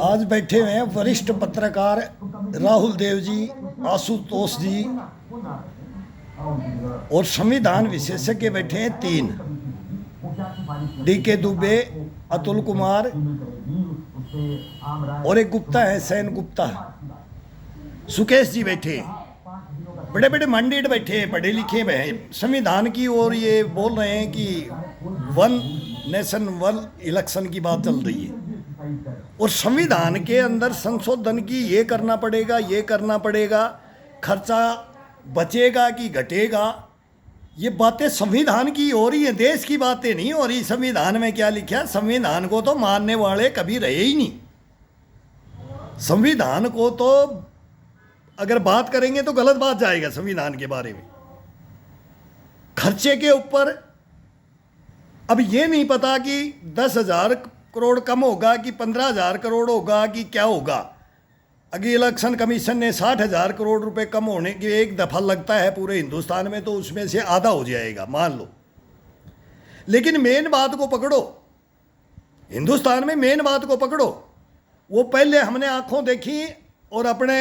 आज बैठे हुए हैं वरिष्ठ पत्रकार राहुल देव जी, आशुतोष जी और संविधान विशेषज्ञ बैठे हैं 3, डीके दुबे, अतुल कुमार और एक गुप्ता है, सैन गुप्ता। सुकेश जी बैठे हैं, बड़े बड़े मंडित बैठे हैं, पढ़े लिखे हैं संविधान की। और ये बोल रहे हैं कि वन नेशन वन इलेक्शन की बात चल रही है और संविधान के अंदर संशोधन की ये करना पड़ेगा, ये करना पड़ेगा, खर्चा बचेगा कि घटेगा, ये बातें संविधान की हो रही हैं, देश की बातें नहीं हो रही। संविधान में क्या लिखा है? संविधान को तो मानने वाले कभी रहे ही नहीं। संविधान को तो अगर बात करेंगे तो गलत बात जाएगा संविधान के बारे में। खर्चे के ऊपर अब ये नहीं पता कि 10,000 करोड़ कम होगा कि 15,000 करोड़ होगा कि क्या होगा। अगर इलेक्शन कमीशन ने 60,000 करोड़ रुपए कम होने की एक दफ़ा लगता है पूरे हिंदुस्तान में, तो उसमें से आधा हो जाएगा मान लो। लेकिन मेन बात को पकड़ो, हिंदुस्तान में मेन बात को पकड़ो। वो पहले हमने आंखों देखी और अपने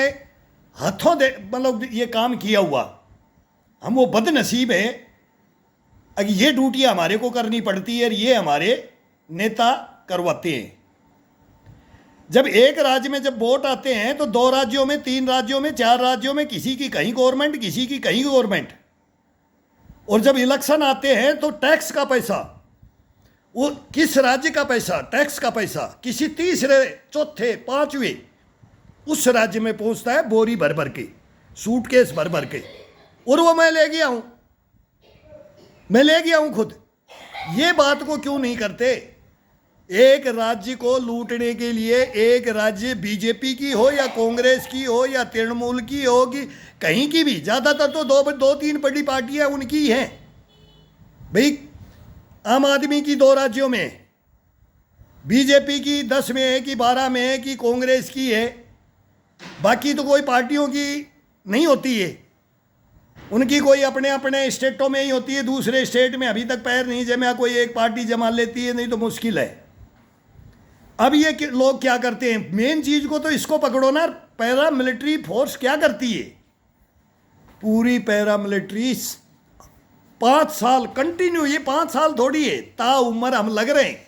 हाथों मतलब ये काम किया हुआ, हम वो बदनसीब है। अगर ये ड्यूटियाँ हमारे को करनी पड़ती है और ये हमारे नेता करवाते हैं। जब एक राज्य में जब वोट आते हैं तो 2 राज्यों में, 3 राज्यों में, 4 राज्यों में किसी की कहीं गवर्नमेंट, किसी की कहीं गवर्नमेंट। और जब इलेक्शन आते हैं तो टैक्स का पैसा, वो किस राज्य का पैसा, टैक्स का पैसा किसी तीसरे, चौथे, 5वें उस राज्य में पहुंचता है, बोरी भर भर के, सूटकेस भर भर के। और वो मैं ले गया हूं, मैं ले गया हूं खुद। ये बात को क्यों नहीं करते? एक राज्य को लूटने के लिए, एक राज्य बीजेपी की हो या कांग्रेस की हो या तृणमूल की हो कि कहीं की भी, ज़्यादातर तो 2-3 बड़ी पार्टियां उनकी हैं भाई। आम आदमी की 2 राज्यों में, बीजेपी की 10 में है कि 12 में है कि कांग्रेस की है, बाकी तो कोई पार्टियों की नहीं होती है। उनकी कोई अपने अपने स्टेटों में ही होती है, दूसरे स्टेट में अभी तक पैर नहीं जमा, कोई एक पार्टी जमा लेती है, नहीं तो मुश्किल है। अब ये लोग क्या करते हैं, मेन चीज को तो इसको पकड़ो ना। पैरा मिलिट्री फोर्स क्या करती है? पूरी पैरा मिलिट्री 5 साल कंटिन्यू, ये 5 साल थोड़ी है, ताउम्र हम लग रहे हैं,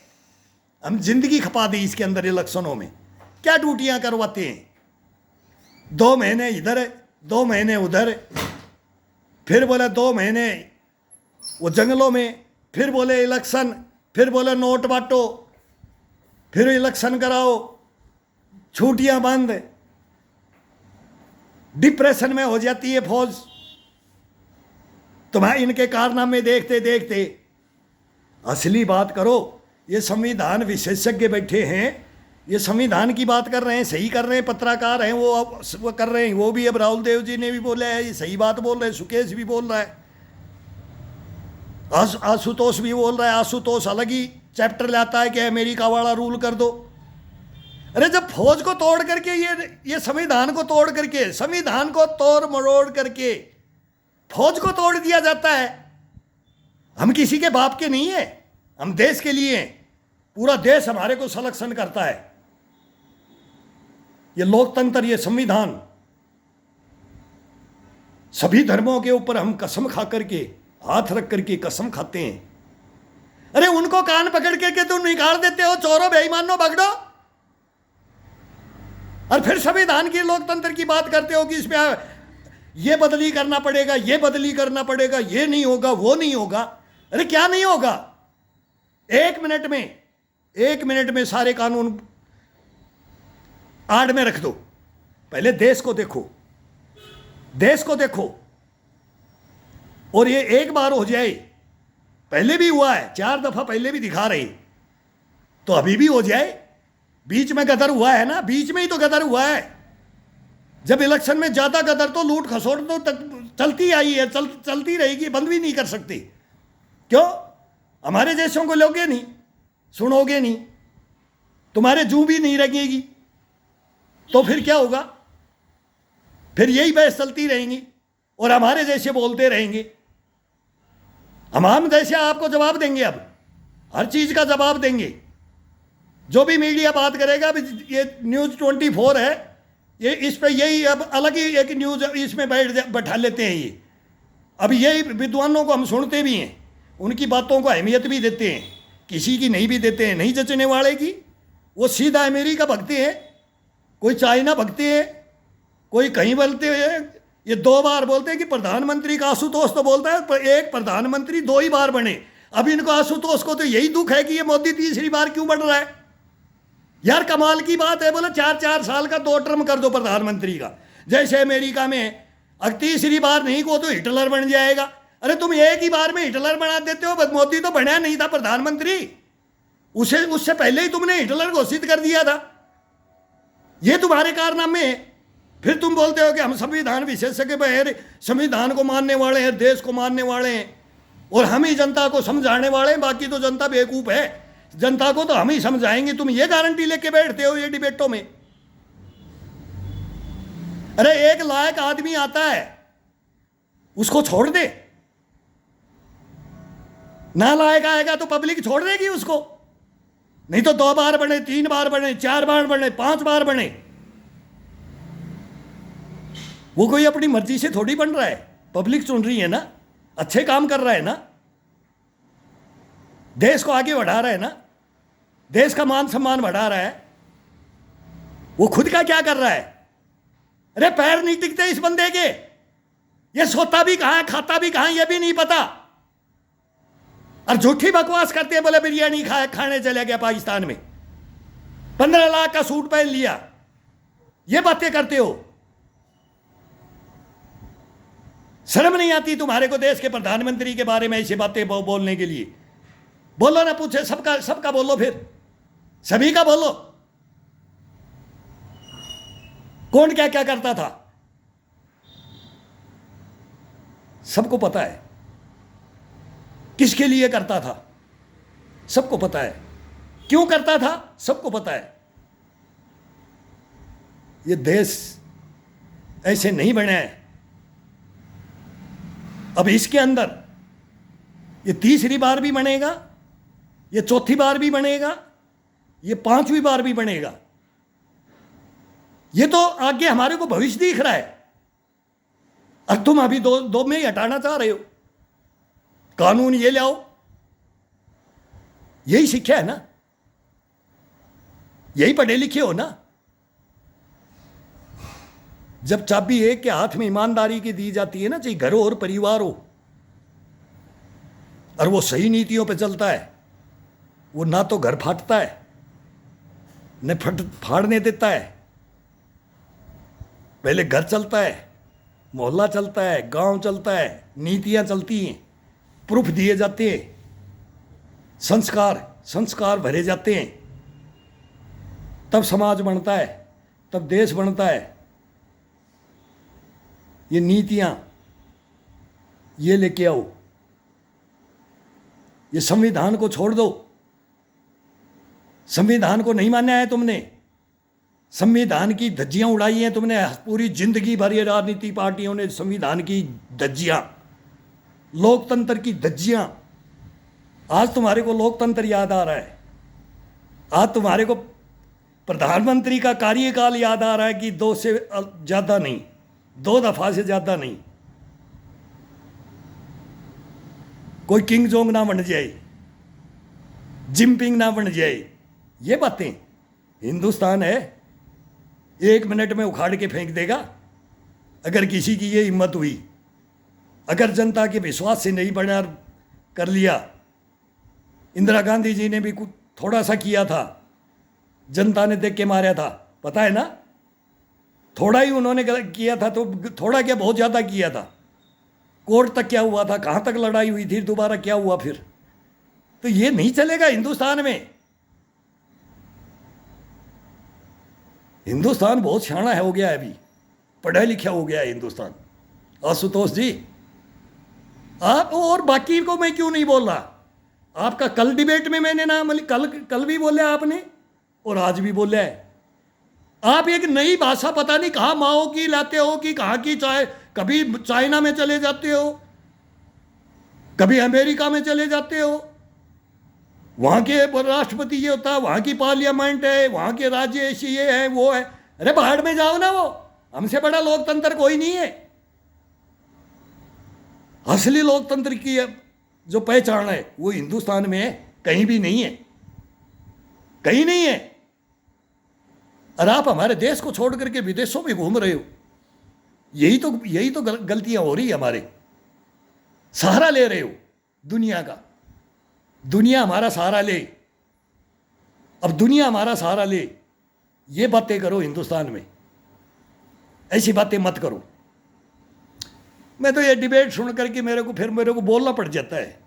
हम जिंदगी खपा दी इसके अंदर। इलेक्शनों में क्या ड्यूटियां करवाते हैं? 2 महीने इधर, 2 महीने उधर, फिर बोले 2 महीने वो जंगलों में, फिर बोले इलेक्शन, फिर बोले नोट बांटो, फिर इलेक्शन कराओ, छुट्टियां बंद। डिप्रेशन में हो जाती है फौज तुम्हें इनके कारनामे देखते देखते। असली बात करो। ये संविधान विशेषज्ञ बैठे हैं, ये संविधान की बात कर रहे हैं, सही कर रहे हैं, पत्रकार हैं वो कर रहे हैं। वो भी अब राहुल देव जी ने भी बोला है, ये सही बात बोल रहे हैं, सुकेश भी बोल रहा है, आशुतोष भी बोल रहा है। आशुतोष अलग ही चैप्टर लाता है कि अमेरिका वाला रूल कर दो। अरे जब फौज को तोड़ करके, ये संविधान को तोड़ करके, संविधान को तोड़ मरोड़ करके फौज को तोड़ दिया जाता है। हम किसी के बाप के नहीं है, हम देश के लिए हैं। पूरा देश हमारे को सलेक्शन करता है। ये लोकतंत्र, ये संविधान, सभी धर्मों के ऊपर हम कसम खा करके, हाथ रख करके कसम खाते हैं। अरे उनको कान पकड़ के तुम निकाल देते हो, चोरों बेईमानों भगड़ो, और फिर संविधान की, लोकतंत्र की बात करते हो कि इसमें ये बदली करना पड़ेगा, ये बदली करना पड़ेगा, ये नहीं होगा, वो नहीं होगा। अरे क्या नहीं होगा? 1 मिनट में सारे कानून आड़ में रख दो। पहले देश को देखो, देश को देखो। और ये एक बार हो जाए, पहले भी हुआ है, 4 दफा पहले भी दिखा रहे, तो अभी भी हो जाए। बीच में गदर हुआ है ना, बीच में ही तो गदर हुआ है। जब इलेक्शन में ज्यादा गदर, तो लूट खसोट तो तक चलती आई है, चलती रहेगी, बंद भी नहीं कर सकती। क्यों? हमारे जैसों को लोगे नहीं, सुनोगे नहीं, तुम्हारे जू भी नहीं लगेगी, तो फिर क्या होगा? फिर यही बहस चलती रहेंगी और हमारे जैसे बोलते रहेंगे। हम जैसे आपको जवाब देंगे, अब हर चीज का जवाब देंगे। जो भी मीडिया बात करेगा, अभी ये न्यूज़ 24 है, ये इस पे यही अब अलग ही एक न्यूज़ इसमें बैठा लेते हैं ये। अब यही विद्वानों को हम सुनते भी हैं, उनकी बातों को अहमियत भी देते हैं, किसी की नहीं भी देते हैं, नहीं जचने वाले की वो सीधा अमेरिका भगते हैं, कोई चाइना भगते हैं, कोई कहीं बोलते हैं। ये 2 बार बोलते हैं कि प्रधानमंत्री का आशुतोष तो बोलता है, पर एक प्रधानमंत्री 2 ही बार बने। अब इनको आशुतोष को तो यही दुख है कि ये मोदी तीसरी बार क्यों बन रहा है। यार कमाल की बात है, बोले 4-4 साल का 2 टर्म कर दो प्रधानमंत्री का। जैसे अमेरिका में अगर तीसरी बार नहीं को तो हिटलर बन जाएगा। अरे तुम एक ही बार में हिटलर बना देते हो। मोदी तो बनया नहीं था प्रधानमंत्री, उससे पहले ही तुमने हिटलर घोषित कर दिया था। ये तुम्हारे कारनामे हैं। फिर तुम बोलते हो कि हम संविधान विशेषज्ञ हैं, संविधान को मानने वाले हैं, देश को मानने वाले हैं, और हम ही जनता को समझाने वाले हैं, बाकी तो जनता बेवकूफ है, जनता को तो हम ही समझाएंगे। तुम ये गारंटी लेके बैठते हो ये डिबेटों में। अरे एक लायक आदमी आता है उसको छोड़ दे, ना लायक आएगा तो पब्लिक छोड़ देगी उसको। नहीं तो 2 बार बने, 3 बार बने, 4 बार बने, 5 बार बने, वो कोई अपनी मर्जी से थोड़ी बन रहा है। पब्लिक चुन रही है ना, अच्छे काम कर रहा है ना, देश को आगे बढ़ा रहा है ना, देश का मान सम्मान बढ़ा रहा है। वो खुद का क्या कर रहा है? अरे पैर नहीं टिकते इस बंदे के। ये सोता भी कहां है, खाता भी कहां है, ये भी नहीं पता, और झूठी बकवास करते हैं। बोले बिरयानी खाने चले गया पाकिस्तान में, 15 लाख का सूट पहन लिया, ये बातें करते हो। शर्म नहीं आती तुम्हारे को देश के प्रधानमंत्री के बारे में ऐसी बातें बोलने के लिए? बोलो ना, पूछे सबका बोलो, फिर सभी का बोलो। कौन क्या क्या करता था सबको पता है, किसके लिए करता था सबको पता है, क्यों करता था सबको पता है। ये देश ऐसे नहीं बना है। अब इसके अंदर ये तीसरी बार भी बनेगा, ये चौथी बार भी बनेगा, ये 5वीं बार भी बनेगा। ये तो आगे हमारे को भविष्य दिख रहा है, और तुम अभी दो में ही हटाना चाह रहे हो। कानून ये लाओ, यही शिक्षा है ना, यही पढ़े लिखे हो ना। जब चाबी एक के हाथ में ईमानदारी की दी जाती है ना, चाहे घर हो और परिवार हो, और वो सही नीतियों पे चलता है, वो ना तो घर फाटता है, न फाड़ने देता है। पहले घर चलता है, मोहल्ला चलता है, गांव चलता है, नीतियां चलती हैं, प्रूफ दिए जाते हैं, संस्कार भरे जाते हैं, तब समाज बनता है, तब देश बनता है। ये नीतियां ये लेके आओ, ये संविधान को छोड़ दो। संविधान को नहीं माना है तुमने, संविधान की धज्जियां उड़ाई हैं तुमने पूरी जिंदगी भर। ये राजनीति पार्टियों ने संविधान की धज्जियां, लोकतंत्र की धज्जियां। आज तुम्हारे को लोकतंत्र याद आ रहा है, आज तुम्हारे को प्रधानमंत्री का कार्यकाल याद आ रहा है कि 2 से ज़्यादा नहीं, 2 दफ़ा से ज़्यादा नहीं, कोई किंग जोंग ना बन जाए, जिनपिंग ना बन जाए। ये बातें हिंदुस्तान है, 1 मिनट में उखाड़ के फेंक देगा अगर किसी की ये हिम्मत हुई। अगर जनता के विश्वास से नहीं बना कर लिया। इंदिरा गांधी जी ने भी कुछ थोड़ा सा किया था, जनता ने देख के मारा था, पता है ना। थोड़ा ही उन्होंने किया था, तो थोड़ा क्या बहुत ज़्यादा किया था। कोर्ट तक क्या हुआ था, कहाँ तक लड़ाई हुई थी, दोबारा क्या हुआ फिर। तो ये नहीं चलेगा हिंदुस्तान में। हिंदुस्तान बहुत शाना है, हो गया है, अभी पढ़ा लिखा हो गया है हिंदुस्तान। आशुतोष जी आप, और बाकी को मैं क्यों नहीं बोल रहा। आपका कल डिबेट में मैंने नाम कल भी बोला आपने, और आज भी बोला है। आप एक नई भाषा पता नहीं कहाँ माओ की लाते हो कि कहाँ की, कभी चाइना में चले जाते हो, कभी अमेरिका में चले जाते हो। वहाँ के राष्ट्रपति ये होता है, वहाँ की पार्लियामेंट है, वहाँ के राज्य ऐसे ये है वो है। अरे बाहर में जाओ ना, वो हमसे बड़ा लोकतंत्र कोई नहीं है। असली लोकतंत्र की जो पहचान है वो हिंदुस्तान में है, कहीं भी नहीं है, कहीं नहीं है। और आप हमारे देश को छोड़ करके विदेशों में घूम रहे हो। यही तो गलतियां हो रही है हमारे। सहारा ले रहे हो दुनिया का, दुनिया हमारा सहारा ले। अब दुनिया हमारा सहारा ले, ये बातें करो हिंदुस्तान में, ऐसी बातें मत करो। मैं तो ये डिबेट सुन करके मेरे को बोलना पड़ जाता है,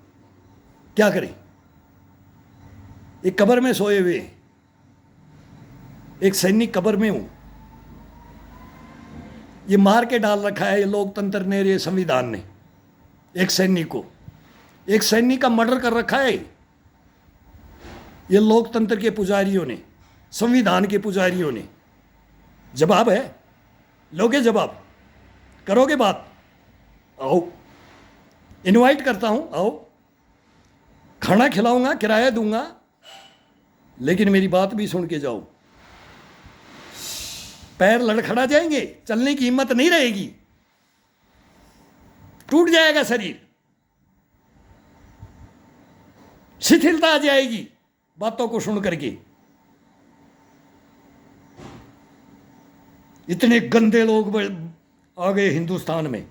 क्या करें। एक कब्र में सोए हुए, एक सैनिक कब्र में हूं, ये मार के डाल रखा है ये लोकतंत्र ने, ये संविधान ने एक सैनिक का मर्डर कर रखा है ये लोकतंत्र के पुजारियों ने, संविधान के पुजारियों ने। जवाब है, लोगे जवाब, करोगे बात? आओ, इनवाइट करता हूं, आओ, खाना खिलाऊंगा, किराया दूंगा, लेकिन मेरी बात भी सुन के जाओ। पैर लड़खड़ा जाएंगे, चलने की हिम्मत नहीं रहेगी, टूट जाएगा शरीर, शिथिलता आ जाएगी बातों को सुन करके। इतने गंदे लोग आ गए हिंदुस्तान में।